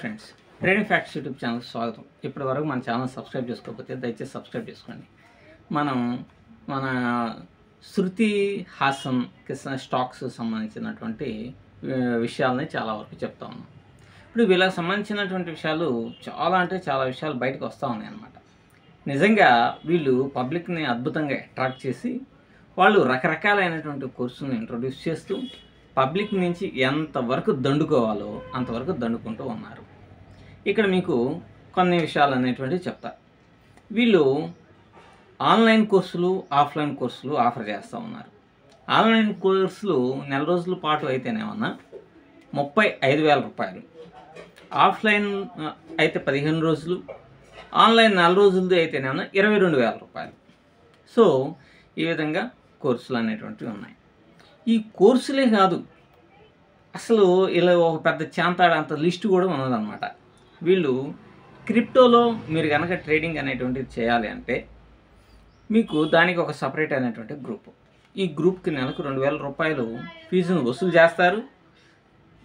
Friends, trading facts YouTube ఛానల్కి స్వాగతం. ఇప్పటి వరకు మన ఛానల్ సబ్స్క్రైబ్ చేసుకోకపోతే దయచేసి సబ్స్క్రైబ్ చేసుకోండి. మనం మన శృతి హాసన్కి స్టాక్స్ సంబంధించినటువంటి విషయాలని చాలా వరకు చెప్తా ఉన్నాం. ఇప్పుడు వీళ్ళకి సంబంధించినటువంటి విషయాలు చాలా విషయాలు బయటకు వస్తూ ఉన్నాయి అన్నమాట. నిజంగా వీళ్ళు పబ్లిక్ని అద్భుతంగా అట్రాక్ట్ చేసి వాళ్ళు రకరకాలైనటువంటి కోర్సులను ఇంట్రొడ్యూస్ చేస్తూ పబ్లిక్ నుంచి ఎంతవరకు దండుకోవాలో అంతవరకు దండుకుంటూ ఉన్నారు. ఇక్కడ మీకు కొన్ని విషయాలు అనేటువంటివి చెప్తా. వీళ్ళు ఆన్లైన్ కోర్సులు, ఆఫ్లైన్ కోర్సులు ఆఫర్ చేస్తూ ఉన్నారు. ఆన్లైన్ కోర్సులు నెల రోజుల పాటు అయితేనేమన్నా 35,000 రూపాయలు, ఆఫ్లైన్ అయితే 15 రోజులు, ఆన్లైన్ 4 రోజులది అయితేనేమన్నా 22,000 రూపాయలు. సో ఈ విధంగా కోర్సులు అనేటువంటివి ఉన్నాయి. ఈ కోర్సులే కాదు, అసలు ఇలా ఒక పెద్ద చాంతాడంత లిస్ట్ కూడా ఉన్నదన్నమాట. వీళ్ళు క్రిప్టోలో మీరు కనుక ట్రేడింగ్ అనేటువంటిది చేయాలి అంటే మీకు దానికి ఒక సపరేట్ అయినటువంటి గ్రూప్. ఈ గ్రూప్కి నెలకు 2,000 రూపాయలు ఫీజును వసూలు చేస్తారు.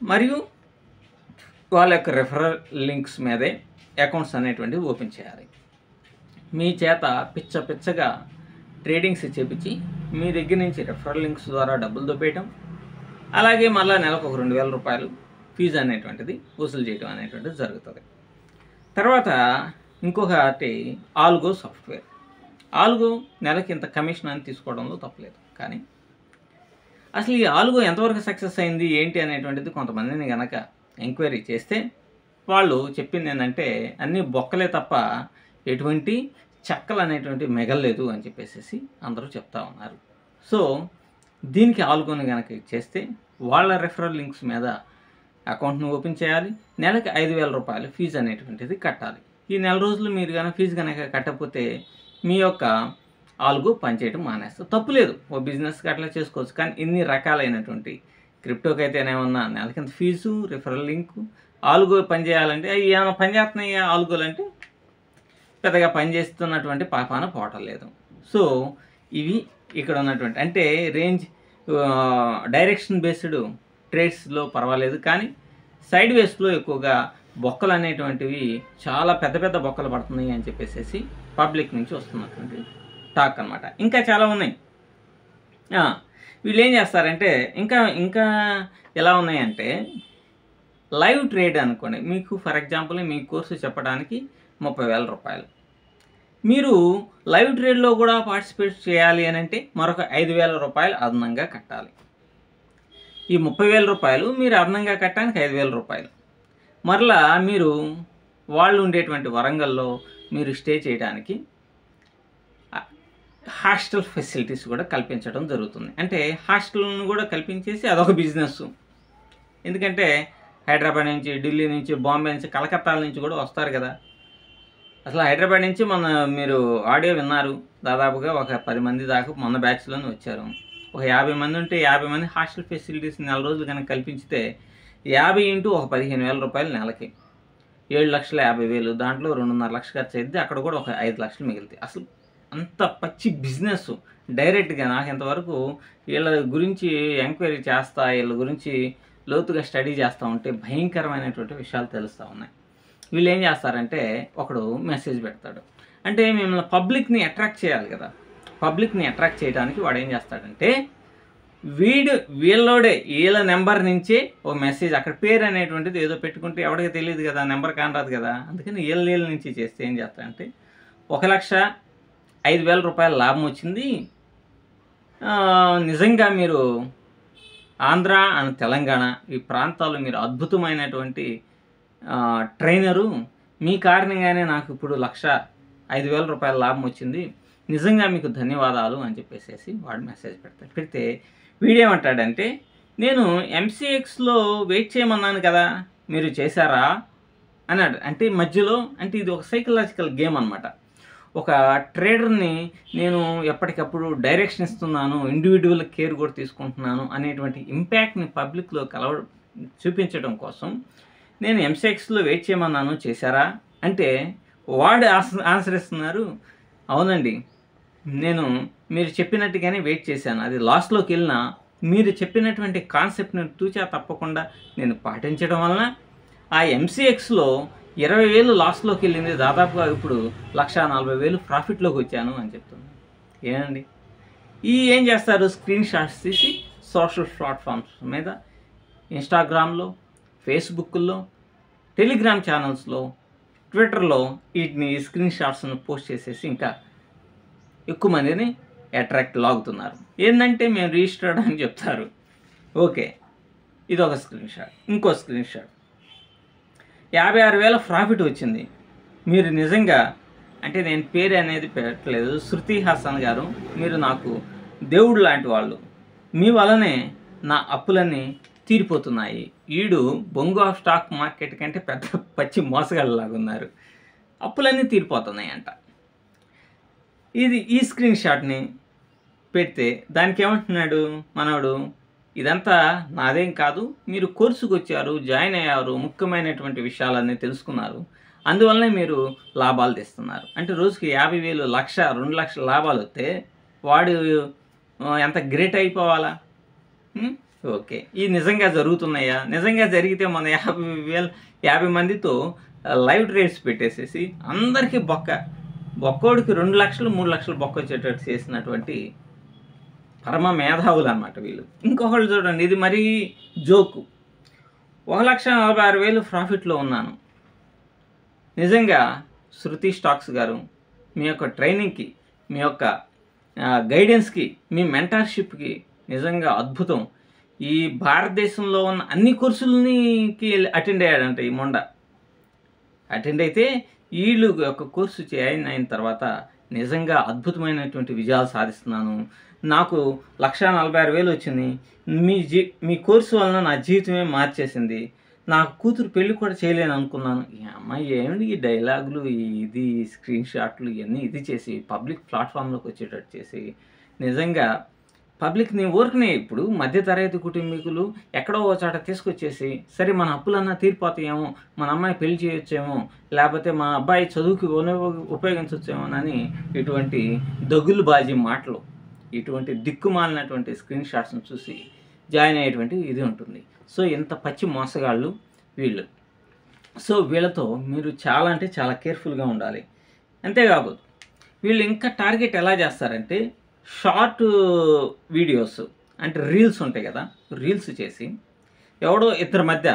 మరియు వాళ్ళ యొక్క రెఫరల్ లింక్స్ మీదే అకౌంట్స్ అనేటువంటివి ఓపెన్ చేయాలి. మీ చేత పిచ్చగా ట్రేడింగ్స్ చేపించి మీ దగ్గర నుంచి రెఫరల్ లింక్స్ ద్వారా డబ్బులు దొబ్బేయటం, అలాగే మళ్ళీ నెలకు ఒక 2,000 రూపాయలు ఫీజు అనేటువంటిది వసూలు చేయడం అనేటువంటిది జరుగుతుంది. తర్వాత ఇంకొకటి ఆల్గో సాఫ్ట్వేర్. ఆల్గో నెలకి ఇంత కమిషన్ అని తీసుకోవడంలో తప్పలేదు. కానీ అసలు ఈ ఆల్గో ఎంతవరకు సక్సెస్ అయింది ఏంటి అనేటువంటిది కొంతమందిని కనుక ఎంక్వైరీ చేస్తే వాళ్ళు చెప్పింది ఏంటంటే అన్నీ బొక్కలే తప్ప ఎటువంటి చెక్కలు అనేటువంటి మిగలలేదు అని చెప్పేసి అందరూ చెప్తా ఉన్నారు. సో దీనికి ఆల్గోని కనుక చేస్తే వాళ్ళ రెఫరల్ లింక్స్ మీద అకౌంట్ను ఓపెన్ చేయాలి. నెలకి 5,000 రూపాయలు ఫీజు అనేటువంటిది కట్టాలి. ఈ నెల రోజులు మీరు కనుక ఫీజు కనుక కట్టకపోతే మీ యొక్క ఆల్గో పనిచేయడం మానేస్తారు. తప్పులేదు, ఓ బిజినెస్కి అట్లా చేసుకోవచ్చు. కానీ ఇన్ని రకాలైనటువంటి క్రిప్టోకి అయితేనేమన్నా నెలకింత ఫీజు, రెఫరల్ లింకు, ఆల్గో పనిచేయాలంటే అవి ఏమైనా పనిచేస్తున్నాయి ఆల్గోలు అంటే పెద్దగా పనిచేస్తున్నటువంటి పాపాన పోవటం లేదు. సో ఇవి ఇక్కడ ఉన్నటువంటి అంటే రేంజ్ డైరెక్షన్ బేస్డ్ ట్రేడ్స్లో పర్వాలేదు, కానీ సైడ్ వేస్లో ఎక్కువగా బొక్కలు అనేటువంటివి చాలా పెద్ద బొక్కలు పడుతున్నాయి అని చెప్పేసి పబ్లిక్ నుంచి వస్తున్నటువంటి టాక్ అనమాట. ఇంకా చాలా ఉన్నాయి. వీళ్ళు ఏం చేస్తారంటే ఇంకా ఎలా ఉన్నాయంటే లైవ్ ట్రేడ్ అనుకోండి. మీకు ఫర్ ఎగ్జాంపుల్ మీ కోర్సు చెప్పడానికి 30,000 రూపాయలు. మీరు లైవ్ ట్రేడ్లో కూడా పార్టిసిపేట్ చేయాలి అని అంటే మరొక 5,000 రూపాయలు అదనంగా కట్టాలి. ఈ 30,000 రూపాయలు మీరు అదనంగా కట్టడానికి 5,000 రూపాయలు. మరలా మీరు వాళ్ళు ఉండేటువంటి వరంగల్లో మీరు స్టే చేయడానికి హాస్టల్ ఫెసిలిటీస్ కూడా కల్పించడం జరుగుతుంది. అంటే హాస్టల్ను కూడా కల్పించేసి అదొక బిజినెస్. ఎందుకంటే హైదరాబాద్ నుంచి, ఢిల్లీ నుంచి, బాంబే నుంచి, కలకత్తా నుంచి కూడా వస్తారు కదా. అసలు హైదరాబాద్ నుంచి మీరు ఆడియో విన్నారు, దాదాపుగా ఒక 10 మంది దాకా మొన్న బ్యాచ్లోనే వచ్చారు. ఒక 50 మంది ఉంటే 50 మంది హాస్టల్ ఫెసిలిటీస్ నెల రోజులు కనుక కల్పించితే 50 ఇంటూ ఒక 15,000 రూపాయలు నెలకి 7,50,000. దాంట్లో 2.5 లక్షలు ఖర్చు అయితే అక్కడ కూడా ఒక 5 లక్షలు మిగులుతాయి. అసలు అంత పచ్చి బిజినెస్. డైరెక్ట్గా నాకు ఇంతవరకు వీళ్ళ గురించి ఎంక్వైరీ చేస్తా, వీళ్ళ గురించి లోతుగా స్టడీ చేస్తూ ఉంటే భయంకరమైనటువంటి విషయాలు తెలుస్తూ ఉన్నాయి. వీళ్ళు ఏం చేస్తారంటే ఒకడు మెసేజ్ పెడతాడు. అంటే మిమ్మల్ని పబ్లిక్ని అట్రాక్ట్ చేయాలి కదా. పబ్లిక్ని అట్రాక్ట్ చేయడానికి వాడు ఏం చేస్తాడంటే వీళ్ళ నెంబర్ నుంచే ఓ మెసేజ్, అక్కడ పేరు అనేటువంటిది ఏదో పెట్టుకుంటే ఎవరికి తెలియదు కదా, నెంబర్ కానరాదు కదా. అందుకని వీళ్ళ నుంచి చేస్తే ఏం చేస్తాడంటే 1,05,000 రూపాయల లాభం వచ్చింది, నిజంగా మీరు ఆంధ్ర అండ్ తెలంగాణ ఈ ప్రాంతాల్లో మీరు అద్భుతమైనటువంటి ట్రైనరు, మీ కారణంగానే నాకు ఇప్పుడు 1,05,000 రూపాయల లాభం వచ్చింది, నిజంగా మీకు ధన్యవాదాలు అని చెప్పేసి వాడు మెసేజ్ పెడతాడు. పెడితే వీడేమంటాడంటే నేను MCXలో వెయిట్ చేయమన్నాను కదా, మీరు చేశారా అన్నాడు. అంటే మధ్యలో అంటే ఇది ఒక సైకలాజికల్ గేమ్ అనమాట. ఒక ట్రేడర్ని నేను ఎప్పటికప్పుడు డైరెక్షన్ ఇస్తున్నాను, ఇండివిజువల్ కేర్ కూడా తీసుకుంటున్నాను అనేటువంటి ఇంపాక్ట్ని పబ్లిక్లో చూపించడం కోసం నేను MCXలో వెయిట్ చేయమన్నాను, చేశారా అంటే వాడు ఆన్సర్ ఇస్తున్నారు, అవునండి నేను మీరు చెప్పినట్టుగానే వెయిట్ చేశాను, అది లాస్లోకి వెళ్ళినా మీరు చెప్పినటువంటి కాన్సెప్ట్ని తూచా తప్పకుండా నేను పాటించడం వలన ఆ ఎంసీఎక్స్లో 20,000 లాస్లోకి వెళ్ళింది, దాదాపుగా ఇప్పుడు 1,40,000 ప్రాఫిట్లోకి వచ్చాను అని చెప్తున్నాను. ఏమండి ఏం చేస్తారు, స్క్రీన్ షాట్స్ తీసి సోషల్ ప్లాట్ఫామ్స్ మీద, ఇన్స్టాగ్రామ్లో, ఫేస్బుక్లో, టెలిగ్రామ్ ఛానల్స్లో, ట్విట్టర్లో వీటిని స్క్రీన్ షాట్స్ను పోస్ట్ చేసేసి ఇంకా ఎక్కువ మందిని అట్రాక్ట్ లాగుతున్నారు. ఏంటంటే మేము రిజిస్టర్డ్ అని చెప్తారు. ఓకే, ఇది ఒక స్క్రీన్ షాట్. ఇంకో స్క్రీన్ షాట్ 56,000 ప్రాఫిట్ వచ్చింది. మీరు నిజంగా, అంటే నేను పేరు అనేది పెట్టలేదు, శృతి హాసన్ గారు, మీరు నాకు దేవుడు లాంటి వాళ్ళు, మీ వల్లనే నా అప్పులన్నీ తీరిపోతున్నాయి. ఈడు బొంగు ఆఫ్ స్టాక్ మార్కెట్ కంటే పెద్ద పచ్చి మోసగాళ్ళలాగా ఉన్నారు, అప్పులన్నీ తీరిపోతున్నాయి అంట. ఈ స్క్రీన్ షాట్ని పెడితే దానికి ఏమంటున్నాడు మనవాడు, ఇదంతా నాదేం కాదు, మీరు కోర్సుకు వచ్చారు, జాయిన్ అయ్యారు, ముఖ్యమైనటువంటి విషయాలన్నీ తెలుసుకున్నారు, అందువల్లనే మీరు లాభాలు తెస్తున్నారు. అంటే రోజుకి 50,000, 1,00,000, 2,00,000 లాభాలు వస్తే వాడు ఎంత గ్రేట్ అయిపోవాలా? ఓకే, ఇది నిజంగా జరుగుతున్నాయా? నిజంగా జరిగితే మన 50 మందితో లైవ్ ట్రేడ్స్ పెట్టేసేసి అందరికీ బొక్కోడికి 2,00,000, 3,00,000 బొక్క వచ్చేటట్టు చేసినటువంటి పరమ మేధావులు అన్నమాట వీళ్ళు. ఇంకొకళ్ళు చూడండి, ఇది మరీ జోకు, 1,46,000 ప్రాఫిట్లో ఉన్నాను. నిజంగా శృతి స్టాక్స్ గారు, మీ యొక్క ట్రైనింగ్కి, మీ యొక్క గైడెన్స్కి, మీ మెంటర్షిప్కి నిజంగా అద్భుతం. ఈ భారతదేశంలో ఉన్న అన్ని కోర్సులకి అటెండ్ అయ్యాడంట ఈ మొండ. అటెండ్ అయితే వీళ్ళు ఒక కోర్సు జాయిన్ అయిన తర్వాత నిజంగా అద్భుతమైనటువంటి విజయాలు సాధిస్తున్నాను, నాకు 1,46,000 వచ్చింది, మీ కోర్సు వలన నా జీవితమే మార్చేసింది, నా కూతురు పెళ్ళి కూడా చేయలేను అనుకున్నాను. ఈ అమ్మాయి ఏమిటి ఈ డైలాగులు, ఇది స్క్రీన్ షాట్లు ఇవన్నీ ఇది చేసి పబ్లిక్ ప్లాట్ఫామ్లోకి వచ్చేటట్టు చేసి, నిజంగా పబ్లిక్ని ఊరికనే ఇప్పుడు మధ్యతరగతి కుటుంబీకులు ఎక్కడో ఓ చోట తీసుకొచ్చేసి, సరే మన అప్పులన్నా తీరిపోతాయేమో, మన అమ్మాయి పెళ్లి చేయొచ్చేమో, లేకపోతే మా అబ్బాయి చదువుకి ఉపయోగించవచ్చేమోనని ఇటువంటి దగులు బాజీ మాటలు, ఇటువంటి దిక్కుమాలినటువంటి స్క్రీన్ షాట్స్ని చూసి జాయిన్ అయ్యేటువంటి ఇది ఉంటుంది. సో ఇంత పచ్చి మోసగాళ్ళు వీళ్ళు. సో వీళ్ళతో మీరు చాలా అంటే చాలా కేర్ఫుల్గా ఉండాలి. అంతేకాదు వీళ్ళు ఇంకా టార్గెట్ ఎలా చేస్తారంటే, షార్ట్ వీడియోస్ అంటే రీల్స్ ఉంటాయి కదా, రీల్స్ చేసి ఎవడో ఇద్దరి మధ్య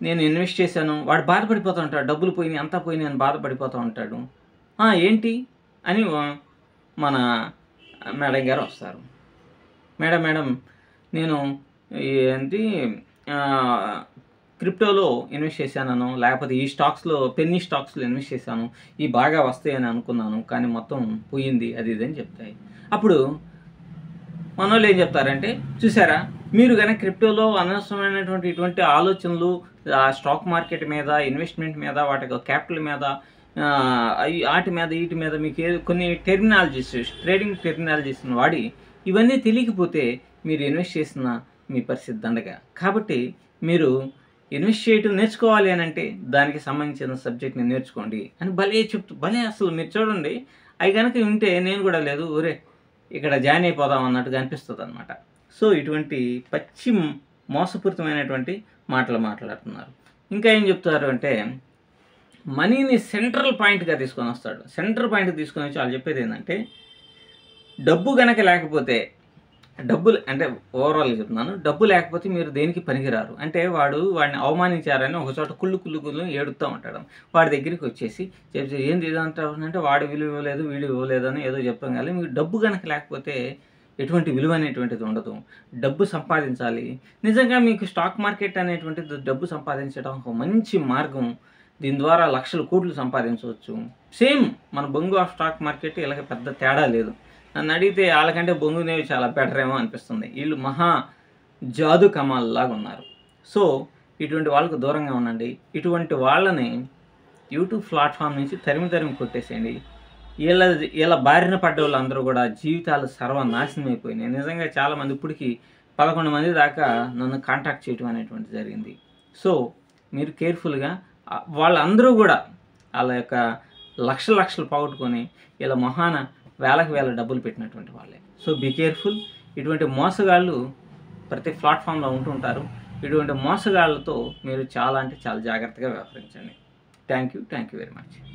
నేను ఇన్వెస్ట్ చేశాను, వాడు బాధపడిపోతూ ఉంటాడు, డబ్బులు పోయినాయి, అంతా పోయినాయి అని బాధపడిపోతూ ఉంటాడు. ఏంటి అని మన మేడం గారు వస్తారు. మేడం నేను ఏంటి క్రిప్టోలో ఇన్వెస్ట్ చేశాను, లేకపోతే ఈ స్టాక్స్లో, పెన్నీ స్టాక్స్లో ఇన్వెస్ట్ చేశాను, ఈ బాగా వస్తాయని అనుకున్నాను, కానీ మొత్తం పోయింది, అది ఇది అని చెప్తాయి. అప్పుడు మన వాళ్ళు ఏం చెప్తారంటే, చూసారా, మీరు కనుక క్రిప్టోలో అనవసరమైనటువంటి ఇటువంటి ఆలోచనలు, స్టాక్ మార్కెట్ మీద, ఇన్వెస్ట్మెంట్ మీద, వాటి క్యాపిటల్ మీద, వాటి మీద వీటి మీద మీకు కొన్ని టెర్మినాలజీస్, ట్రేడింగ్ టెర్మినాలజీస్ వాడి ఇవన్నీ తెలియకపోతే మీరు ఇన్వెస్ట్ చేసిన మీ పరిస్థితి దండగా. కాబట్టి మీరు ఇన్వెస్ట్ చేయటం నేర్చుకోవాలి అని అంటే దానికి సంబంధించిన సబ్జెక్ట్ని నేర్చుకోండి అని భలే అసలు మీరు చూడండి, అవి కనుక ఉంటే నేను కూడా లేదు ఊరే ఇక్కడ జాయిన్ అయిపోదాం అన్నట్టుగా అనిపిస్తుంది అనమాట. సో ఇటువంటి పచ్చి మోసపూరితమైనటువంటి మాటలు మాట్లాడుతున్నారు. ఇంకా ఏం చెప్తారు అంటే, మనీని సెంట్రల్ పాయింట్గా తీసుకొని వస్తాడు. సెంట్రల్ పాయింట్కి తీసుకొని వచ్చి వాళ్ళు చెప్పేది ఏంటంటే, డబ్బు కనుక లేకపోతే, డబ్బులు అంటే ఓవరాల్గా చెప్తున్నాను, డబ్బు లేకపోతే మీరు దేనికి పనికిరారు అంటే, వాడిని అవమానించారని ఒక చోట కుళ్ళు ఏడుస్తూ ఉంటాడు. వాడి దగ్గరికి వచ్చేసి చెప్తే ఏంది ఇదంటారు అంటే, వాడు విలువ ఇవ్వలేదు, వీడు ఇవ్వలేదు అని ఏదో చెప్పాం. కానీ మీకు డబ్బు కనుక లేకపోతే ఎటువంటి విలువ అనేటువంటిది ఉండదు. డబ్బు సంపాదించాలి. నిజంగా మీకు స్టాక్ మార్కెట్ అనేటువంటిది డబ్బు సంపాదించడం ఒక మంచి మార్గం. దీని ద్వారా లక్షల కోట్లు సంపాదించవచ్చు. సేమ్ మన బొంగు ఆఫ్ స్టాక్ మార్కెట్ ఇలాగ పెద్ద తేడా లేదు. నన్ను అడిగితే వాళ్ళకంటే బొంగునేవి చాలా బెటర్ ఏమో అనిపిస్తుంది. వీళ్ళు మహా జాదు కమాల్లాగా ఉన్నారు. సో ఇటువంటి వాళ్ళకు దూరంగా ఉండండి. ఇటువంటి వాళ్ళని యూట్యూబ్ ప్లాట్ఫామ్ నుంచి తరిమి కొట్టేసేయండి. వీళ్ళ బారిన పడ్డ వాళ్ళందరూ కూడా జీవితాలు సర్వనాశనం అయిపోయినాయి. నిజంగా చాలామంది ఇప్పటికి 11 మంది దాకా నన్ను కాంటాక్ట్ చేయడం అనేటువంటిది జరిగింది. సో మీరు కేర్ఫుల్గా, వాళ్ళందరూ కూడా వాళ్ళ యొక్క లక్షలు పోగొట్టుకొని వీళ్ళ మొహాన వేల డబ్బులు పెట్టినటువంటి వాళ్ళే. So be careful. ఇటువంటి మోసగాళ్ళు ప్రతి ప్లాట్ఫామ్లో ఉంటుంటారు. ఇటువంటి మోసగాళ్ళతో మీరు చాలా అంటే చాలా జాగ్రత్తగా వ్యవహరించండి. Thank you very much.